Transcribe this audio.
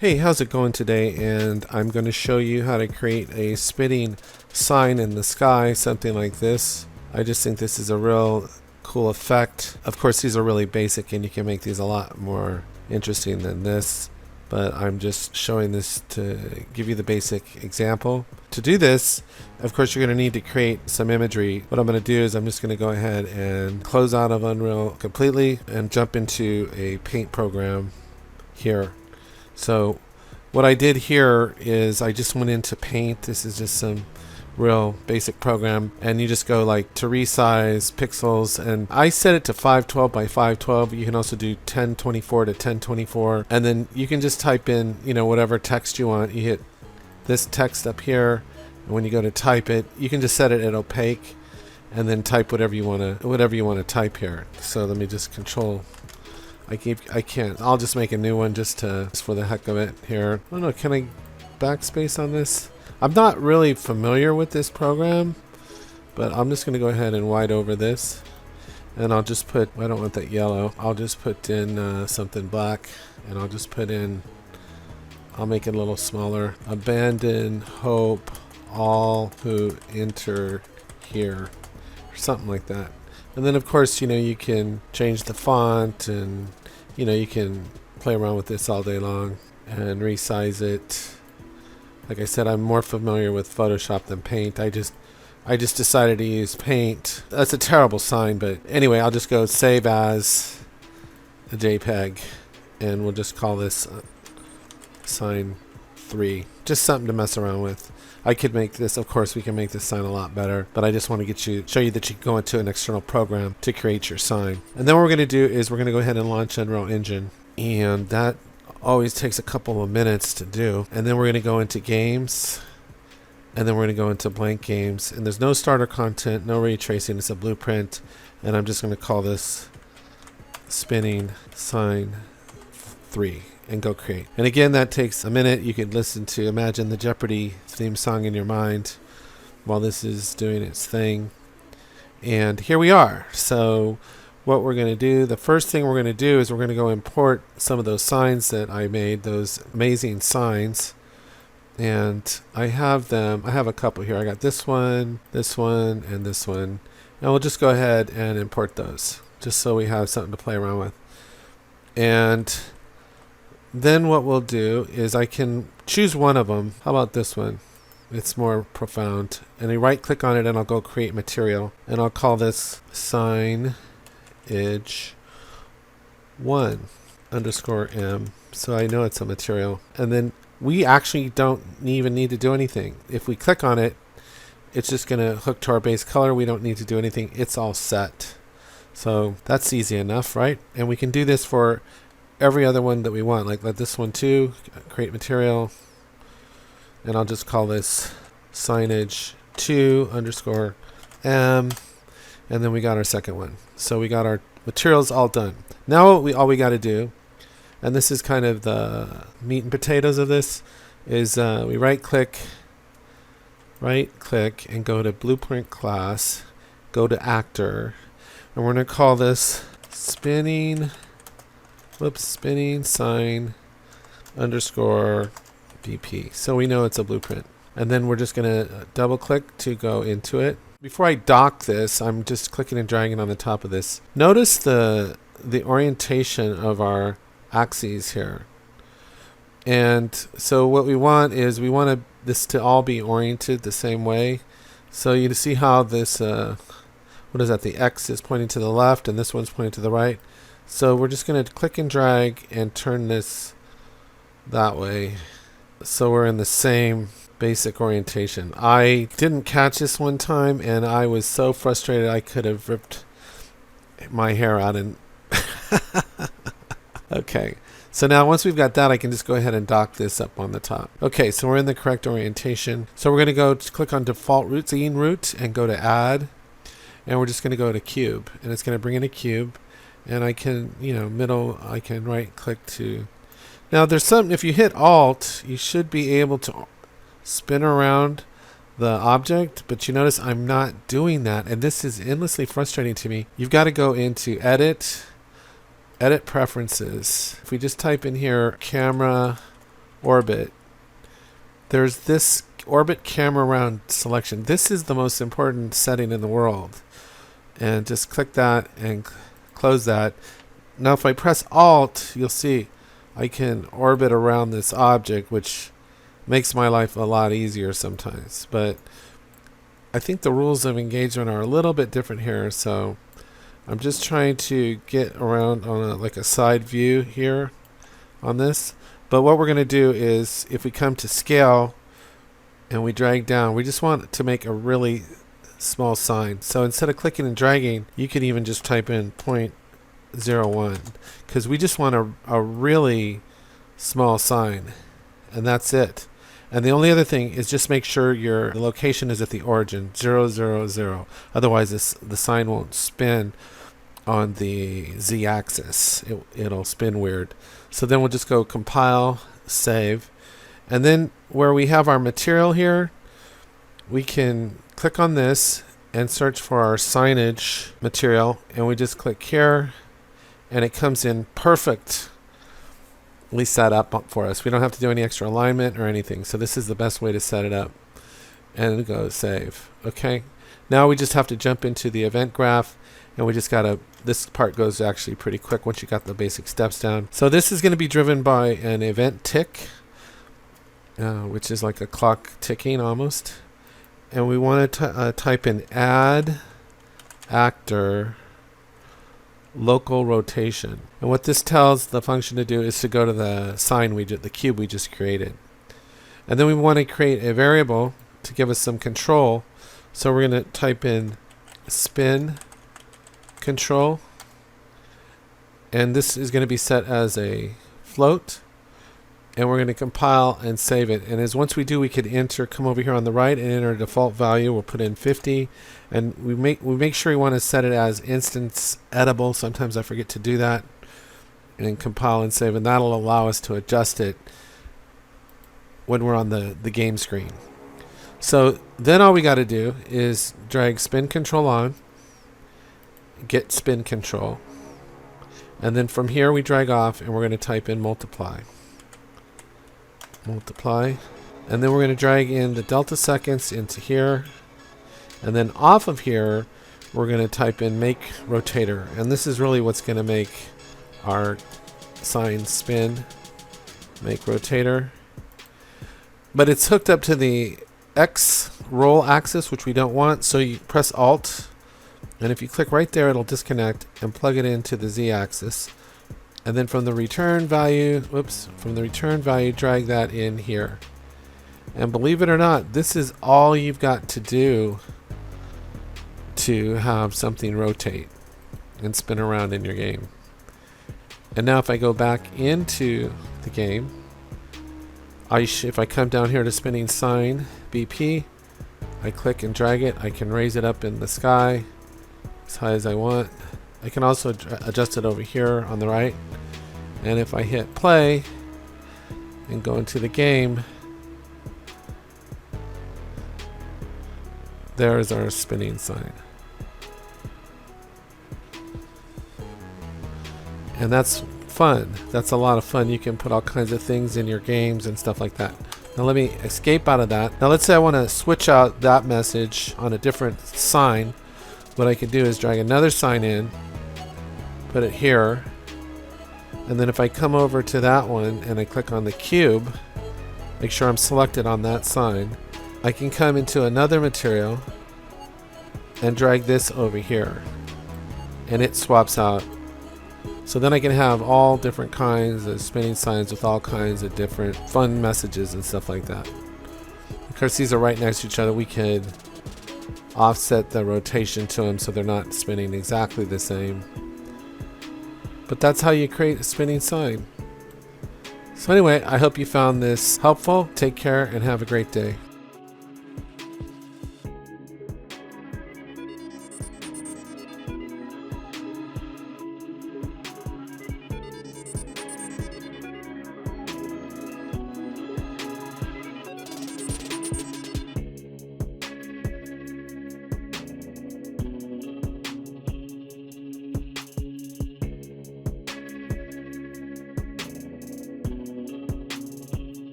Hey, how's it going today? And I'm going to show you how to create a spinning sign in the sky, something like this. I just think this is a real cool effect. Of course, these are really basic and you can make these a lot more interesting than this, but I'm just showing this to give you the basic example. To do this, of course, you're going to need to create some imagery. What I'm going to do is I'm just going to go ahead and close out of Unreal completely and jump into a paint program here. So what I did here is I just went into paint. This is just some real basic program, and you just go like to resize pixels, and I set it to 512 by 512. You can also do 1024 to 1024, and then you can just type in, whatever text you want. You hit this text up here, and when you go to type it, you can just set it at opaque and then type whatever you want to type here. So let me just control. I can't. I'll just make a new one just for the heck of it here. I don't know, can I backspace on this? I'm not really familiar with this program, but I'm just going to go ahead and white over this. And I'll just put, I don't want that yellow. I'll just put in something black, and I'll just put in, I'll make it a little smaller. Abandon hope all who enter here, or something like that. And then of course, you can change the font, and you can play around with this all day long and resize it. Like I said, I'm more familiar with Photoshop than Paint. I just decided to use Paint. That's a terrible sign, but anyway, I'll just go save as a JPEG, and we'll just call this sign 3. Just something to mess around with. I could make this, of course, we can make this sign a lot better, but I just want to show you that you can go into an external program to create your sign. And then what we're going to do is we're going to go ahead and launch Unreal Engine, and that always takes a couple of minutes to do. And then we're going to go into games, and then we're going to go into blank games, and there's no starter content, no ray tracing, it's a blueprint, and I'm just going to call this spinning sign 3. And go create. And again, that takes a minute. You could imagine the Jeopardy theme song in your mind while this is doing its thing. And here we are. So what we're going to do, the first thing we're going to do is we're going to go import some of those signs that I made, those amazing signs. And I have a couple here. I got this one, and this one. And we'll just go ahead and import those just so we have something to play around with. And then what we'll do is I can choose one of them. How about this one? It's more profound. And I right click on it, and I'll go create material. And I'll call this Signage 1 _M. So I know it's a material. And then we actually don't even need to do anything. If we click on it, it's just going to hook to our base color. We don't need to do anything. It's all set. So that's easy enough, right? And we can do this for every other one that we want, like this one too. Create material, and I'll just call this Signage 2 _M, and then we got our second one. So we got our materials all done. Now all we got to do, and this is kind of the meat and potatoes of this, is we right click and go to Blueprint Class, go to Actor, and we're going to call this spinning sign _BP. So we know it's a blueprint. And then we're just going to double click to go into it. Before I dock this, I'm just clicking and dragging on the top of this. Notice the orientation of our axes here. And so what we want is this to all be oriented the same way. So you see how this, what is that? The X is pointing to the left and this one's pointing to the right. So we're just going to click and drag and turn this that way, so we're in the same basic orientation. I didn't catch this one time, and I was so frustrated I could have ripped my hair out. And okay, so now once we've got that, I can just go ahead and dock this up on the top. Okay, so we're in the correct orientation. So we're going to go click on default scene root and go to add, and we're just going to go to cube, and it's going to bring in a cube. And I can, I can right click to. Now there's something, if you hit Alt, you should be able to spin around the object, but you notice I'm not doing that. And this is endlessly frustrating to me. You've got to go into Edit Preferences. If we just type in here, camera orbit, there's this orbit camera round selection. This is the most important setting in the world. And just click that and close that. Now if I press Alt, you'll see I can orbit around this object, which makes my life a lot easier sometimes. But I think the rules of engagement are a little bit different here, so I'm just trying to get around on like a side view here on this. But what we're going to do is, if we come to scale and we drag down, we just want to make a really small sign. So instead of clicking and dragging, you could even just type in 0.01, because we just want a really small sign, and that's it. And the only other thing is just make sure your location is at the origin, 0, 0, 0. Otherwise the sign won't spin on the z-axis. It'll spin weird. So then we'll just go compile, save, and then where we have our material here, we can click on this and search for our signage material, and we just click here and it comes in perfectly set up for us. We don't have to do any extra alignment or anything. So this is the best way to set it up. And go save. Okay. Now we just have to jump into the event graph, and we just gotta, this part goes actually pretty quick once you got the basic steps down. So this is going to be driven by an event tick, which is like a clock ticking almost. And we want to type in add actor local rotation. And what this tells the function to do is to go to the sign the cube we just created. And then we want to create a variable to give us some control. So we're going to type in spin control. And this is going to be set as a float. And we're going to compile and save it. And as once we do, we could come over here on the right and enter a default value. We'll put in 50, and we make sure we want to set it as instance editable. Sometimes I forget to do that. And compile and save, and that'll allow us to adjust it when we're on the game screen. So then all we got to do is drag spin control on, get spin control, and then from here we drag off, and we're going to type in multiply, and then we're going to drag in the delta seconds into here, and then off of here we're going to type in make rotator, and this is really what's going to make our sign spin, make rotator. But it's hooked up to the X roll axis, which we don't want, so you press Alt, and if you click right there, it'll disconnect and plug it into the Z axis. And then from the return value, drag that in here. And believe it or not, this is all you've got to do to have something rotate and spin around in your game. And now if I go back into the game, if I come down here to spinning sign BP, I click and drag it, I can raise it up in the sky as high as I want. I can also adjust it over here on the right. And if I hit play and go into the game, there's our spinning sign. And that's fun. That's a lot of fun. You can put all kinds of things in your games and stuff like that. Now let me escape out of that. Now let's say I want to switch out that message on a different sign. What I can do is drag another sign in, put it here, and then if I come over to that one and I click on the cube, make sure I'm selected on that sign, I can come into another material and drag this over here, and it swaps out. So then I can have all different kinds of spinning signs with all kinds of different fun messages and stuff like that. Of course, these are right next to each other. We could offset the rotation to them so they're not spinning exactly the same. But that's how you create a spinning sign. So anyway, I hope you found this helpful. Take care and have a great day.